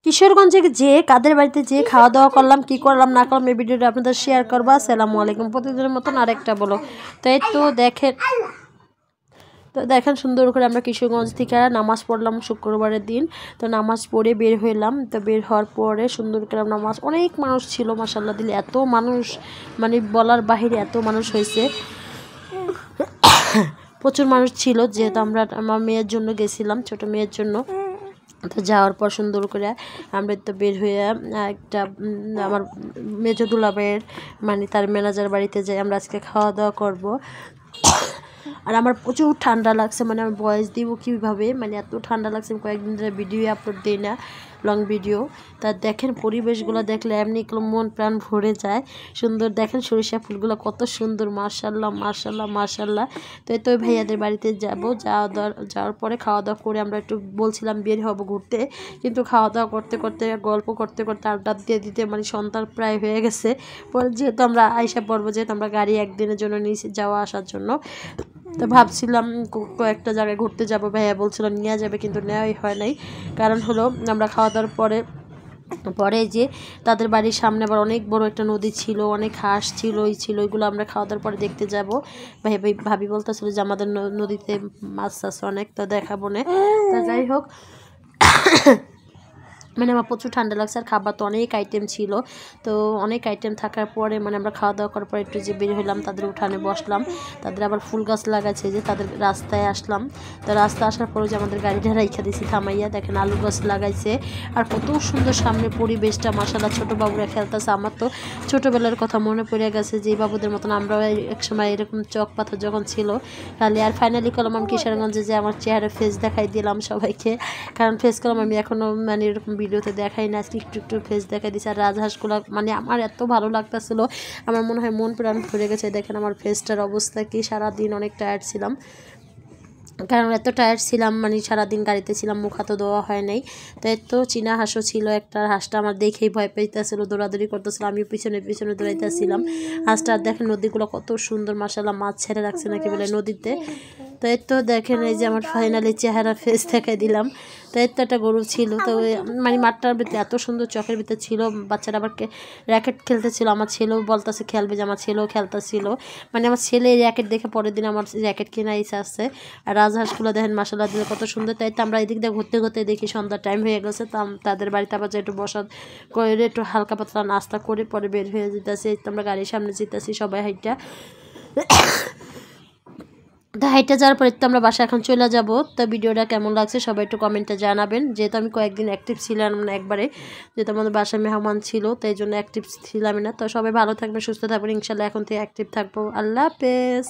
কিশোরগঞ্জে যে কাদের বাড়িতে যে খাওয়া দাওয়া করলাম, কি করলাম না করলাম, এই ভিডিওটা আপনাদের শেয়ার করবো। আসসালামু আলাইকুম। প্রতিদিনের মতন আরেকটা বলো। তো এই দেখেন সুন্দর করে আমরা কিশোরগঞ্জ থেকে নামাজ পড়লাম শুক্রবারের দিন। তো নামাজ পড়ে বের হইলাম। তো বের হওয়ার পরে সুন্দর করে নামাজ, অনেক মানুষ ছিল মাশাআল্লাহ দিলে, এত মানুষ মানে বলার বাহিরে এত মানুষ হয়েছে, প্রচুর মানুষ ছিল। যেহেতু আমরা আমার মেয়ের জন্য গেছিলাম, ছোট মেয়ের জন্য। তো যাওয়ার পর সুন্দর করে আমরা তো বের হয়ে একটা আমার মেজো দুলাভাইয়ের মানে তার ম্যানেজার বাড়িতে যাই। আমরা আজকে খাওয়া দাওয়া করব। আর আমার প্রচুর ঠান্ডা লাগছে, মানে আমি ভয়েস দিব কীভাবে, মানে এত ঠান্ডা লাগছে। আমি কয়েকদিন ধরে ভিডিও আপলোড দিই না, লং ভিডিও। তা দেখেন পরিবেশগুলো দেখলে এমনি মন প্রাণ ভরে যায়। সুন্দর দেখেন সরিষা ফুলগুলো কত সুন্দর, মাশাআল্লাহ মাশাআল্লাহ মাশাআল্লাহ। তো এই তো ভাইয়াদের বাড়িতে যাব। যাওয়ার পরে খাওয়া দাওয়া করে আমরা একটু বলছিলাম বের হব ঘুরতে, কিন্তু খাওয়া দাওয়া করতে করতে গল্প করতে করতে আড্ডা দিয়ে দিতে মানে সন্ধ্যা প্রায় হয়ে গেছে। পরে যেহেতু আমরা আইসা পড়বো, যেহেতু আমরা গাড়ি একদিনের জন্য নিয়েছি যাওয়া আসার জন্য, তো ভাবছিলাম কয়েকটা জায়গায় ঘুরতে যাব। ভাইয়া বলছিল নিয়ে যাবে, কিন্তু নেওয়াই হয় নাই। কারণ হলো আমরা খাওয়া দাওয়ার পরে যে তাদের বাড়ির সামনে আবার অনেক বড় একটা নদী ছিল, অনেক হাঁস ছিল, ওইগুলো আমরা খাওয়া দাওয়ার পরে দেখতে যাব। ভাবি বলতেছিল যে আমাদের নদীতে মাছ আছে অনেক, তো দেখাবো না। তা যাই হোক, মানে আমার প্রচুর ঠান্ডা লাগছে। আর খাবার তো অনেক আইটেম ছিল। তো অনেক আইটেম থাকার পরে মানে আমরা খাওয়া দাওয়া করার পরে একটু যে বের হইলাম, তাদের উঠানে বসলাম। তাদের আবার ফুল গাছ লাগাচ্ছে, যে তাদের রাস্তায় আসলাম। তো রাস্তা আসার পরে যে আমাদের গাড়িটা রাইখা দিয়েছি থামাইয়া, দেখেন আলু গাছ লাগাইছে। আর কত সুন্দর সামনে পরিবেশটা, মাশাআল্লাহ। ছোটো বাবুরা খেলতেছে। আমার তো ছোটোবেলার কথা মনে পড়ে গেছে, যে বাবুদের মতন আমরাও একসময় এরকম চক পাথর যখন ছিল খালি। আর ফাইনালি করলাম আমি কিশোরগঞ্জে যে আমার চেহারা ফেস দেখাই দিলাম সবাইকে, কারণ ফেস করলাম আমি এখনও মানে এরকম ভিডিওতে দেখাই না, আজকে একটু একটু ফেস দেখাই দিচ্ছে। আর রাজহাঁসগুলো মানে আমার এত ভালো লাগতেছিল, আমার মনে হয় মন প্রাণ ভরে গেছে। দেখেন আমার ফেসটার অবস্থা কি, সারাদিন অনেক টায়ার্ড ছিলাম, কারণ এত টায়ার্ড ছিলাম, মানে সারাদিন গাড়িতে ছিলাম, মুখ হাতও দেওয়া হয় নাই। তো এত চীনা হাঁসও ছিল একটা, হাঁসটা আমার দেখেই ভয় পাইতেছিল, দৌড়াদৌড়ি করতেছিল, আমি পিছনে পিছনে দৌড়াইতেছিলাম। হাঁসটা দেখেন নদীগুলো কত সুন্দর, মাশাআল্লাহ। মাছ ছেড়ে রাখছে নাকি বলে নদীতে। তো এর তো দেখেন এই যে আমার ফাইনালি চেহারা ফেস দেখাই দিলাম। তো এর তো একটা গরু ছিল, তো মানে মাঠটার ভিতরে এত সুন্দর চকের ভিতরে ছিল। বাচ্চারা আবার র্যাকেট খেলতেছিল, আমার ছেলেও বলতেছে খেলবে, যে আমার ছেলেও খেলতেছিল। মানে আমার ছেলে র্যাকেট দেখে পরের দিন আমার র্যাকেট কেনা ইচ্ছা আছে। আর রাজহাঁসগুলো দেখেন মাশাআল্লাহ দিলে কত সুন্দর। তাই তো আমরা এদিক দিয়ে ঘুরতে ঘুরতে দেখি সন্ধ্যার টাইম হয়ে গেছে। তো তাদের বাড়িতে আবার যে একটু বসা করে একটু হালকা পাতলা নাস্তা করে পরে বের হয়ে যেতেছি। তো আমরা গাড়ির সামনে যেতেছি সবাই হাইটা। তো হাইটে যাওয়ার পরে তো আমরা বাসা এখন চলে যাব। তো ভিডিওটা কেমন লাগছে সবাই একটু কমেন্টে জানাবেন। যেহেতু আমি কয়েকদিন অ্যাক্টিভ ছিলাম না একবারে, যেহেতু আমাদের বাসায় মেহমান ছিল, তাই জন্য অ্যাক্টিভ ছিলাম না। তো সবাই ভালো থাকবেন, সুস্থ থাকবেন, ইনশাল্লাহ এখন থেকে অ্যাক্টিভ থাকবো। আল্লাহ হাফেজ।